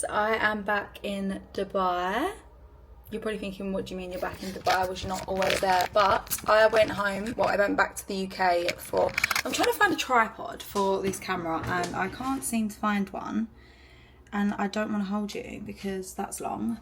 guys, I am back in Dubai. You're probably thinking, what do you mean you're back in Dubai? Was you not always there? But I went home, I went back to the UK for, I'm trying to find a tripod for this camera and I can't seem to find one. And I don't want to hold you because that's long.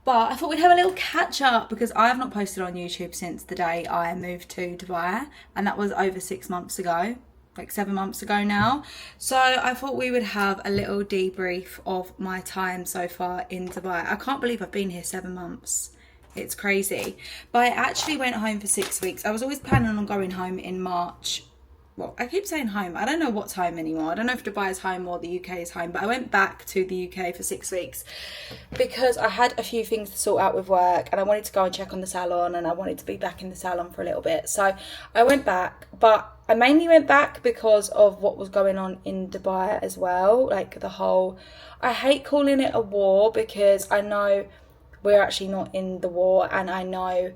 But I thought we'd have a little catch up because I have not posted on YouTube since the day I moved to Dubai. And that was over 6 months ago. Like 7 months ago now. So I thought we would have a little debrief of my time so far in Dubai. I can't believe I've been here 7 months. It's crazy. But I actually went home for 6 weeks. I was always planning on going home in March. Well, I keep saying home. I don't know what's home anymore. I don't know if Dubai is home or the UK is home. But I went back to the UK for 6 weeks because I had a few things to sort out with work and I wanted to go and check on the salon and I wanted to be back in the salon for a little bit. So I went back, but I mainly went back because of what was going on in Dubai as well. Like the whole, I hate calling it a war because I know we're actually not in the war and I know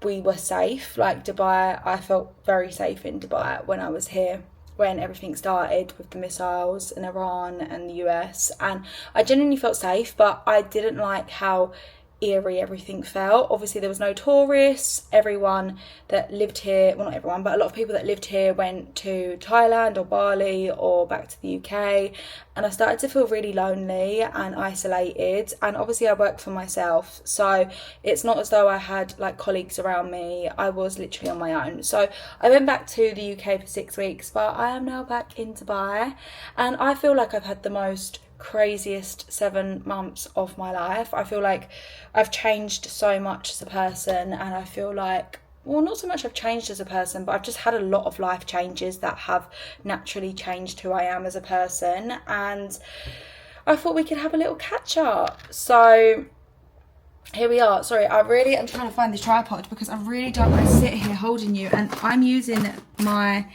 we were safe. Like Dubai, I felt very safe in Dubai when I was here, when everything started with the missiles in Iran and the US, and I genuinely felt safe, but I didn't like how eerie everything felt. Obviously there was no tourists. Everyone that lived here, well not everyone, but a lot of people that lived here went to Thailand or Bali or back to the UK, and I started to feel really lonely and isolated. And obviously I work for myself, so it's not as though I had like colleagues around me. I was literally on my own. So I went back to the UK for 6 weeks, but I am now back in Dubai and I feel like I've had the most craziest 7 months of my life. I feel like I've changed so much as a person, and I feel like, well, not so much I've changed as a person, but I've just had a lot of life changes that have naturally changed who I am as a person, and I thought we could have a little catch up. So here we are. Sorry, I really am trying to find this tripod because I really don't want to sit here holding you, and I'm using my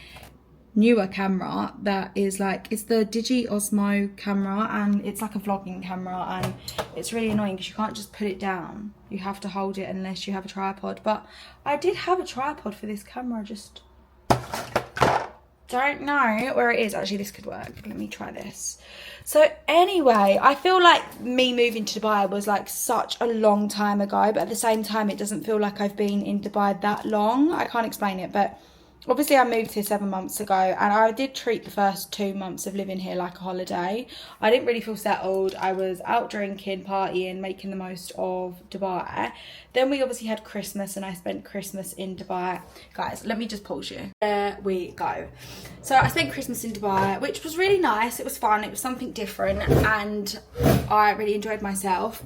newer camera that is like, it's the Digi Osmo camera and it's like a vlogging camera, and it's really annoying because you can't just put it down, you have to hold it unless you have a tripod. But I did have a tripod for this camera, just don't know where it is. Actually, this could work. Let me try this. So anyway, I feel like me moving to Dubai was like such a long time ago, but at the same time it doesn't feel like I've been in Dubai that long. I can't explain it, but obviously I moved here 7 months ago and I did treat the first 2 months of living here like a holiday. I didn't really feel settled. I was out drinking, partying, making the most of Dubai. Then we obviously had Christmas and I spent Christmas in Dubai. Guys, let me just pause you. There we go. So I spent Christmas in Dubai, which was really nice. It was fun. It was something different and I really enjoyed myself.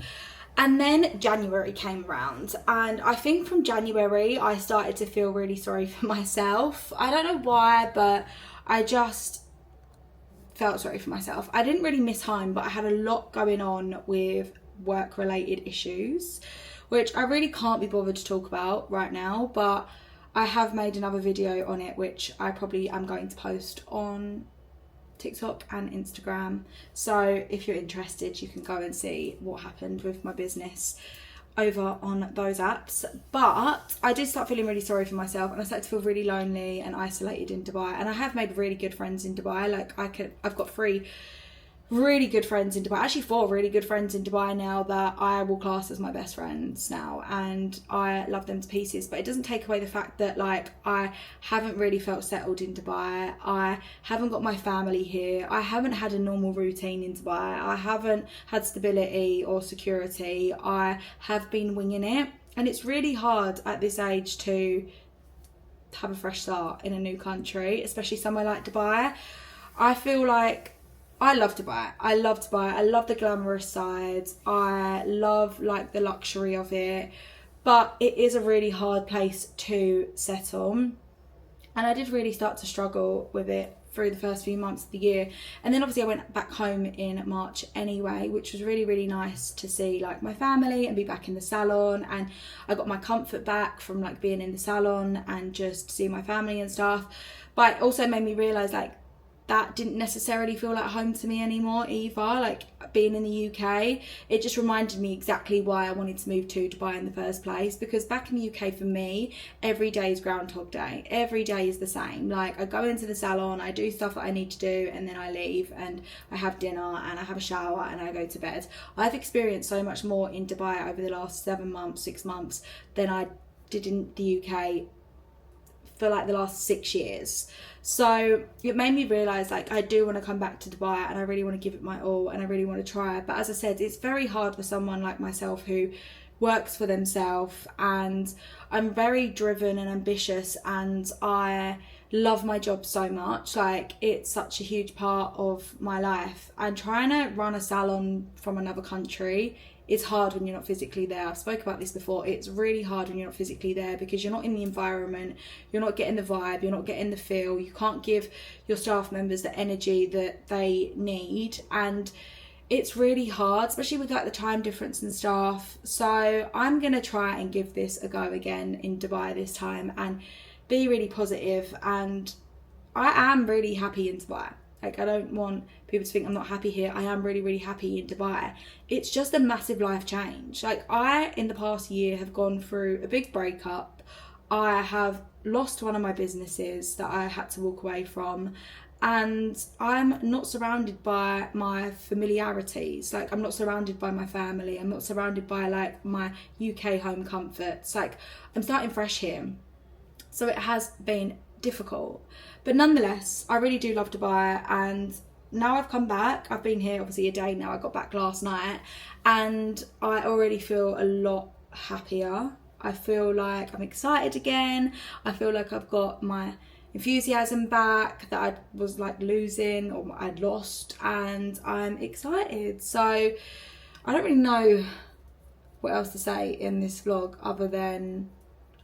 And then January came around and I think from January I started to feel really sorry for myself. I don't know why, but I just felt sorry for myself. I didn't really miss home, but I had a lot going on with work related issues, which I really can't be bothered to talk about right now, but I have made another video on it, which I probably am going to post on TikTok and Instagram. So if you're interested, you can go and see what happened with my business over on those apps. But I did start feeling really sorry for myself and I started to feel really lonely and isolated in Dubai. And I have made really good friends in Dubai. Like I've got 3 really good friends in Dubai, actually 4 really good friends in Dubai now that I will class as my best friends now, and I love them to pieces. But it doesn't take away the fact that like I haven't really felt settled in Dubai. I haven't got my family here. I haven't had a normal routine in Dubai. I haven't had stability or security. I have been winging it, and it's really hard at this age to have a fresh start in a new country, especially somewhere like Dubai. I feel like I love Dubai. I love Dubai. I love the glamorous side. I love like the luxury of it. But it is a really hard place to settle. And I did really start to struggle with it through the first few months of the year. And then obviously I went back home in March anyway, which was really, really nice to see like my family and be back in the salon. And I got my comfort back from like being in the salon and just seeing my family and stuff. But it also made me realise like that didn't necessarily feel like home to me anymore either. Like being in the UK, it just reminded me exactly why I wanted to move to Dubai in the first place, because back in the UK for me, every day is Groundhog Day. Every day is the same. Like I go into the salon, I do stuff that I need to do, and then I leave and I have dinner and I have a shower and I go to bed. I've experienced so much more in Dubai over the last 7 months, 6 months than I did in the UK for like the last 6 years. So it made me realise like I do want to come back to Dubai and I really want to give it my all and I really want to try it. But as I said, it's very hard for someone like myself who works for themselves, and I'm very driven and ambitious, and I love my job so much. Like it's such a huge part of my life, and trying to run a salon from another country is hard when you're not physically there. I've spoke about this before. It's really hard when you're not physically there because you're not in the environment, you're not getting the vibe, you're not getting the feel, you can't give your staff members the energy that they need, and it's really hard, especially with like the time difference and stuff. So I'm gonna try and give this a go again in Dubai this time and be really positive, and I am really happy in Dubai. Like I don't want people to think I'm not happy here. I am really, really happy in Dubai. It's just a massive life change. Like I, in the past year, have gone through a big breakup. I have lost one of my businesses that I had to walk away from, and I'm not surrounded by my familiarities. Like I'm not surrounded by my family. I'm not surrounded by like my UK home comforts. Like I'm starting fresh here. So it has been difficult, but nonetheless I really do love Dubai, and now I've come back. I've been here obviously a day now. I got back last night and I already feel a lot happier. I feel like I'm excited again. I feel like I've got my enthusiasm back that I was like losing or I'd lost, and I'm excited. So I don't really know what else to say in this vlog other than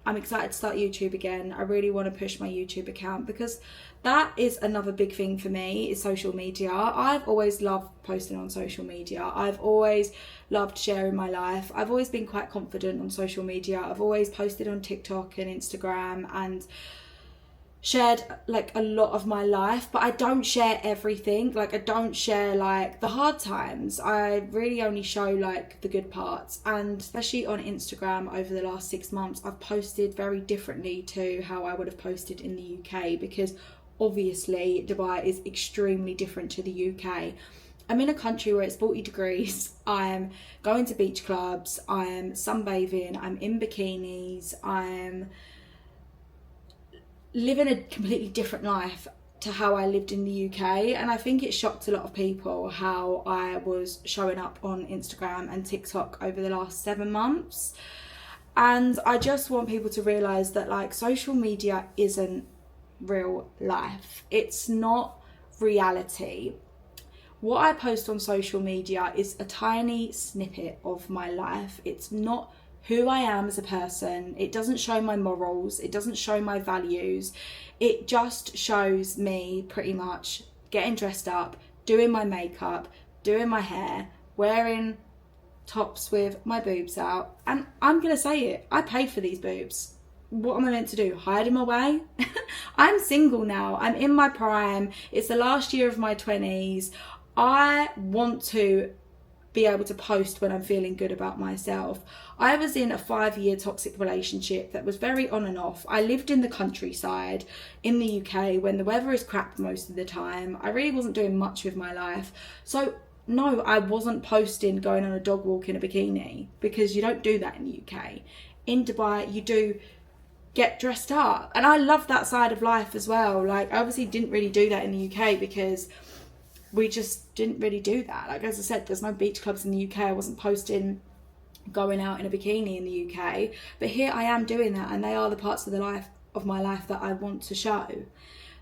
I'm excited to start YouTube again. I really want to push my YouTube account because that is another big thing for me, is social media. I've always loved posting on social media. I've always loved sharing my life. I've always been quite confident on social media. I've always posted on TikTok and Instagram and shared like a lot of my life, but I don't share everything. Like I don't share like the hard times. I really only show like the good parts, and especially on Instagram over the last 6 months I've posted very differently to how I would have posted in the UK, because obviously Dubai is extremely different to the UK. I'm in a country where it's 40 degrees, I'm going to beach clubs, I'm sunbathing, I'm in bikinis, I'm living a completely different life to how I lived in the UK, and I think it shocked a lot of people how I was showing up on Instagram and TikTok over the last 7 months. And I just want people to realise that like social media isn't real life. It's not reality. What I post on social media is a tiny snippet of my life. It's not who I am as a person. It doesn't show my morals. It doesn't show my values. It just shows me pretty much getting dressed up, doing my makeup, doing my hair, wearing tops with my boobs out. And I'm going to say it, I paid for these boobs. What am I meant to do? Hide them away? I'm single now. I'm in my prime. It's the last year of my 20s. I want to be able to post when I'm feeling good about myself. I was in a 5-year toxic relationship that was very on and off. I lived in the countryside in the UK when the weather is crap most of the time. I really wasn't doing much with my life. So no, I wasn't posting going on a dog walk in a bikini, because you don't do that in the UK. In Dubai, you do get dressed up. And I love that side of life as well. Like I obviously didn't really do that in the UK because we just didn't really do that. Like as I said, there's no beach clubs in the UK. I wasn't posting going out in a bikini in the UK, but here I am doing that, and they are the parts of my life that I want to show.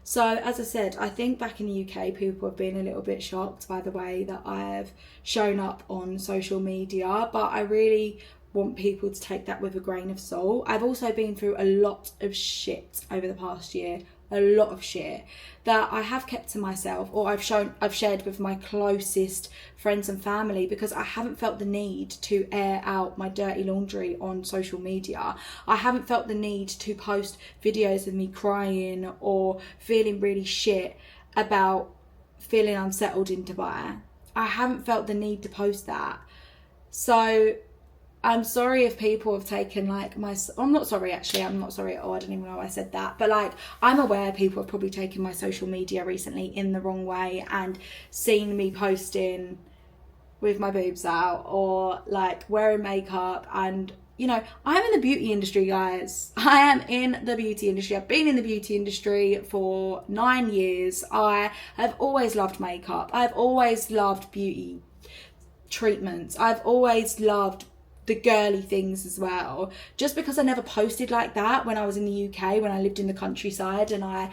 So as I said, I think back in the UK people have been a little bit shocked by the way that I've shown up on social media, but I really want people to take that with a grain of salt. I've also been through a lot of shit over the past year, a lot of shit that I have kept to myself, or I've shared with my closest friends and family, because I haven't felt the need to air out my dirty laundry on social media. I haven't felt the need to post videos of me crying or feeling really shit about feeling unsettled in Dubai. I haven't felt the need to post that. So I'm sorry if people have taken like I'm not sorry actually, I'm not sorry at all, I don't even know why I said that, but like I'm aware people have probably taken my social media recently in the wrong way and seen me posting with my boobs out or like wearing makeup. And you know, I'm in the beauty industry, guys. I am in the beauty industry. I've been in the beauty industry for 9 years. I have always loved makeup. I've always loved beauty treatments. I've always loved the girly things as well. Just because I never posted like that when I was in the UK, when I lived in the countryside and I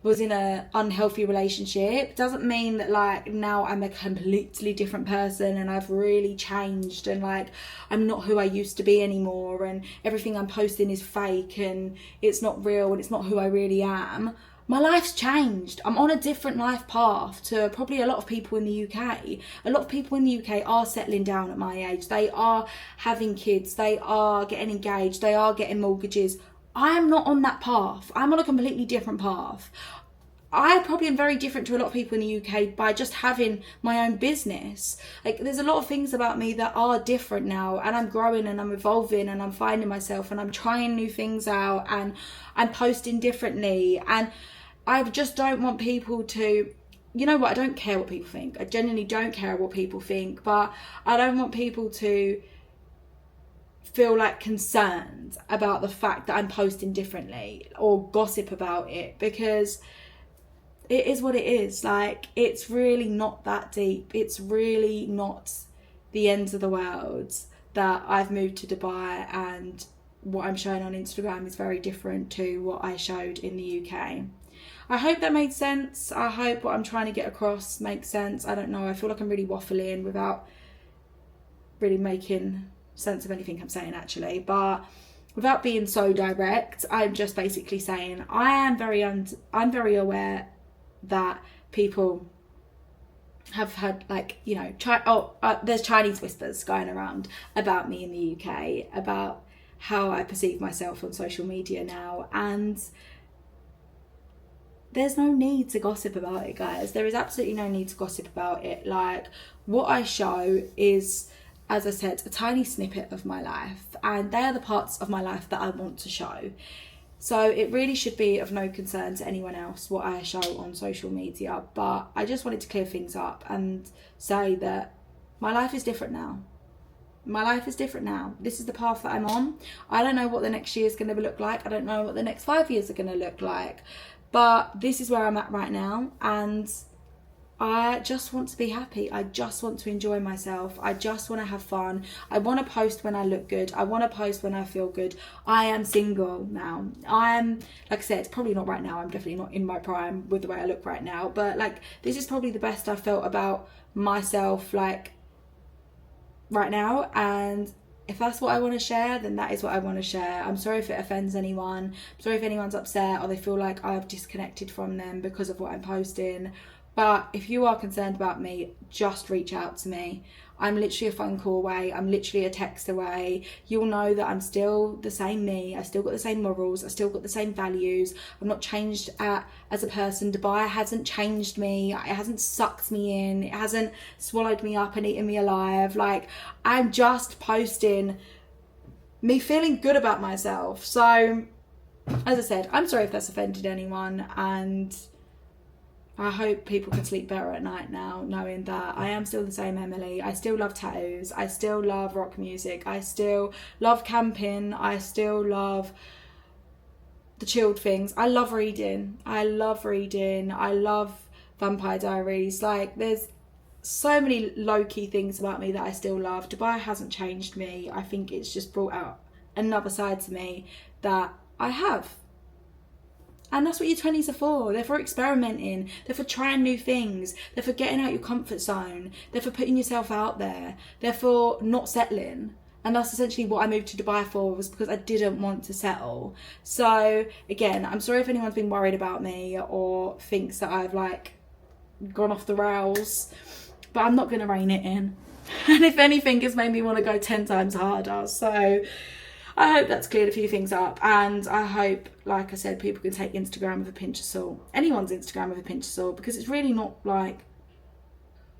was in a unhealthy relationship, doesn't mean that like now I'm a completely different person and I've really changed and like I'm not who I used to be anymore and everything I'm posting is fake and it's not real and it's not who I really am. My life's changed. I'm on a different life path to probably a lot of people in the UK. A lot of people in the UK are settling down at my age. They are having kids. They are getting engaged. They are getting mortgages. I am not on that path. I'm on a completely different path. I probably am very different to a lot of people in the UK by just having my own business. Like there's a lot of things about me that are different now, and I'm growing and I'm evolving and I'm finding myself and I'm trying new things out and I'm posting differently. And I just don't want people to, you know what, I don't care what people think. I genuinely don't care what people think, but I don't want people to feel like concerned about the fact that I'm posting differently or gossip about it, because it is what it is. Like, it's really not that deep. It's really not the ends of the world that I've moved to Dubai and what I'm showing on Instagram is very different to what I showed in the UK. I hope that made sense. I hope what I'm trying to get across makes sense. I don't know. I feel like I'm really waffling without really making sense of anything I'm saying actually. But without being so direct, I'm just basically saying I'm very aware that people have had like, you know, there's Chinese whispers going around about me in the UK, about how I perceive myself on social media now, and there's no need to gossip about it, guys. There is absolutely no need to gossip about it. Like, what I show is, as I said, a tiny snippet of my life, and they are the parts of my life that I want to show. So it really should be of no concern to anyone else what I show on social media. But I just wanted to clear things up and say that my life is different now. My life is different now. This is the path that I'm on. I don't know what the next year is going to look like. I don't know what the next 5 years are going to look like. But this is where I'm at right now, and I just want to be happy. I just want to enjoy myself. I just want to have fun. I want to post when I look good. I want to post when I feel good. I am single now. I'm, like I said, probably not right now. I'm definitely not in my prime with the way I look right now. But like, this is probably the best I've felt about myself, like, right now. And if that's what I want to share, then that is what I want to share. I'm sorry if it offends anyone. I'm sorry if anyone's upset or they feel like I've disconnected from them because of what I'm posting. But if you are concerned about me, just reach out to me. I'm literally a phone call away. I'm literally a text away. You'll know that I'm still the same me. I still got the same morals. I still got the same values. I'm not changed as a person. Dubai hasn't changed me. It hasn't sucked me in. It hasn't swallowed me up and eaten me alive. Like, I'm just posting me feeling good about myself. So, as I said, I'm sorry if that's offended anyone, and I hope people can sleep better at night now, knowing that I am still the same Emily. I still love tattoos. I still love rock music. I still love camping. I still love the chilled things. I love reading. I love Vampire Diaries. Like, there's so many low-key things about me that I still love. Dubai hasn't changed me. I think it's just brought out another side to me that I have. And that's what your 20s are for. They're for experimenting. They're for trying new things. They're for getting out your comfort zone. They're for putting yourself out there. They're for not settling. And that's essentially what I moved to Dubai for, was because I didn't want to settle. So, again, I'm sorry if anyone's been worried about me or thinks that I've, like, gone off the rails. But I'm not going to rein it in. And if anything, it's made me want to go 10 times harder. So I hope that's cleared a few things up, and I hope, like I said, people can take Instagram with a pinch of salt. Anyone's Instagram with a pinch of salt, because it's really not like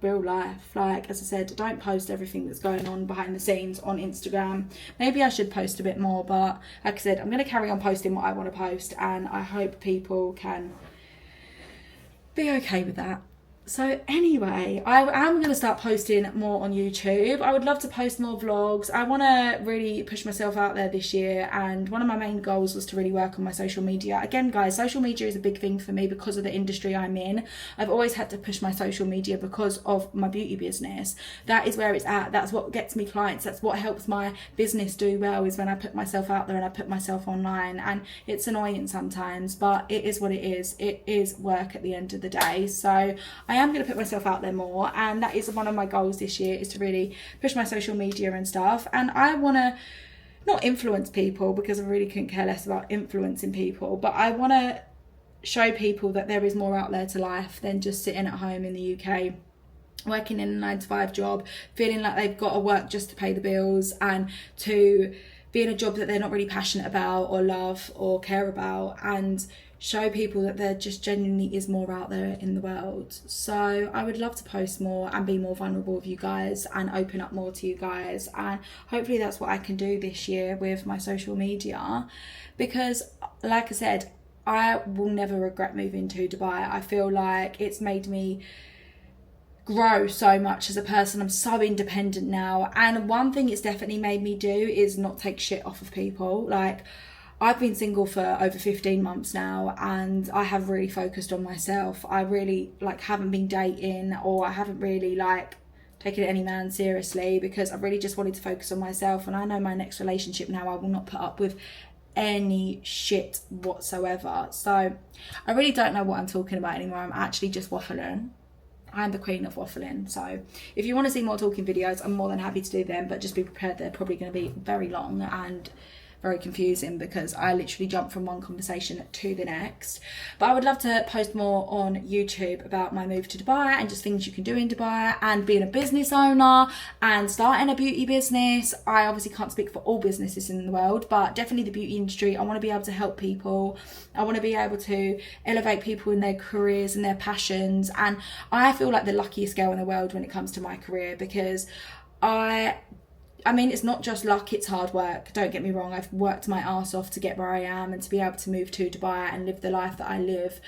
real life. Like, as I said, don't post everything that's going on behind the scenes on Instagram. Maybe I should post a bit more, but like I said, I'm going to carry on posting what I want to post, and I hope people can be okay with that. So anyway, I am going to start posting more on YouTube. I would love to post more vlogs. I want to really push myself out there this year, and one of my main goals was to really work on my social media. Again, guys, social media is a big thing for me because of the industry I'm in. I've always had to push my social media because of my beauty business. That is where it's at. That's what gets me clients. That's what helps my business do well, is when I put myself out there and I put myself online. And it's annoying sometimes, but it is what it is. It is work at the end of the day. So I am going to put myself out there more, and that is one of my goals this year, is to really push my social media and stuff. And I want to not influence people, because I really couldn't care less about influencing people, but I want to show people that there is more out there to life than just sitting at home in the UK working in a 9-to-5 job, feeling like they've got to work just to pay the bills, and to be in a job that they're not really passionate about or love or care about, and show people that there just genuinely is more out there in the world. So I would love to post more and be more vulnerable with you guys and open up more to you guys, and hopefully that's what I can do this year with my social media, because like I said, I will never regret moving to Dubai. I feel like it's made me grow so much as a person. I'm so independent now, and one thing it's definitely made me do is not take shit off of people. Like, I've been single for over 15 months now, and I have really focused on myself. I really haven't been dating, or I haven't really taken any man seriously, because I really just wanted to focus on myself. And I know my next relationship now, I will not put up with any shit whatsoever. So I really don't know what I'm talking about anymore. I'm actually just waffling. I'm the queen of waffling. So if you want to see more talking videos, I'm more than happy to do them, but just be prepared, they're probably going to be very long and very confusing, because I literally jump from one conversation to the next. But I would love to post more on YouTube about my move to Dubai, and just things you can do in Dubai, and being a business owner and starting a beauty business. I obviously can't speak for all businesses in the world, but definitely the beauty industry. I want to be able to help people. I want to be able to elevate people in their careers and their passions, and I feel like the luckiest girl in the world when it comes to my career, because I mean, it's not just luck, it's hard work. Don't get me wrong, I've worked my arse off to get where I am and to be able to move to Dubai and live the life that I live.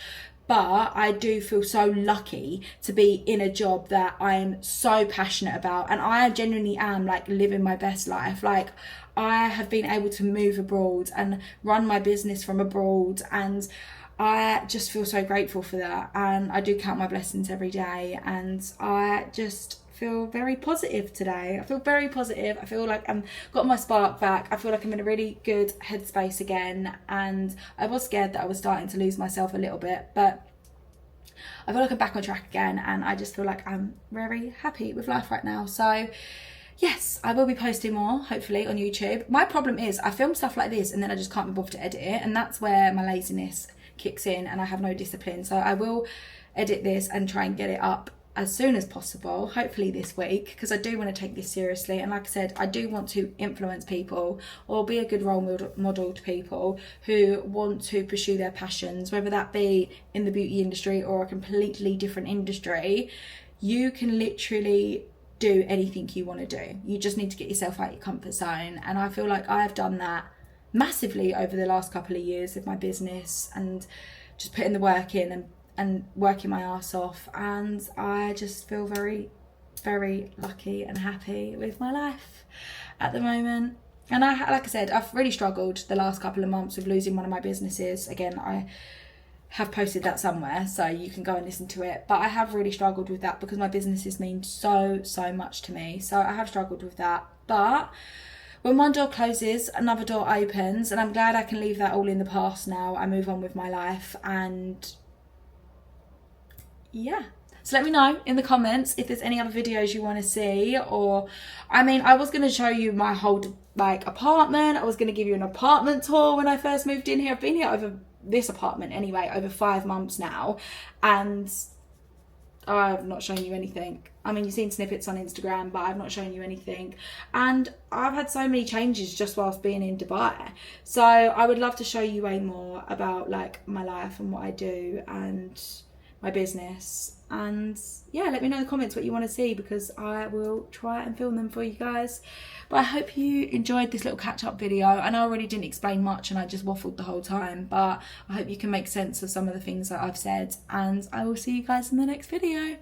But I do feel so lucky to be in a job that I am so passionate about, and I genuinely am living my best life. I have been able to move abroad and run my business from abroad, and I just feel so grateful for that. And I do count my blessings every day, and I just feel very positive today. I feel very positive. I feel like I'm got my spark back. I feel like I'm in a really good headspace again, and I was scared that I was starting to lose myself a little bit, but I feel like I'm back on track again, and I just feel like I'm very happy with life right now. So yes, I will be posting more, hopefully, on YouTube. My problem is I film stuff like this and then I just can't be bothered to edit it, and that's where my laziness kicks in, and I have no discipline. So I will edit this and try and get it up as soon as possible, hopefully this week, because I do want to take this seriously. And like I said, I do want to influence people or be a good role model to people who want to pursue their passions, whether that be in the beauty industry or a completely different industry. You can literally do anything you want to do. You just need to get yourself out of your comfort zone, and I feel like I have done that massively over the last couple of years of my business, and just putting the work in and working my ass off, and I just feel very, very lucky and happy with my life at the moment. And like I said, I've really struggled the last couple of months with losing one of my businesses. Again, I have posted that somewhere, so you can go and listen to it, but I have really struggled with that because my businesses mean so much to me. So I have struggled with that, but when one door closes, another door opens, and I'm glad I can leave that all in the past now. I move on with my life, and yeah. So let me know in the comments if there's any other videos you want to see, or I mean, I was going to show you my whole apartment. I was going to give you an apartment tour when I first moved in here. I've been here over this apartment anyway over 5 months now, and I've not shown you anything. I mean, you've seen snippets on Instagram, but I've not shown you anything. And I've had so many changes just whilst being in Dubai. So I would love to show you way more about like my life and what I do and my business. And yeah, let me know in the comments what you want to see, because I will try and film them for you guys. But I hope you enjoyed this little catch-up video. I know I really didn't explain much and I just waffled the whole time, but I hope you can make sense of some of the things that I've said, and I will see you guys in the next video.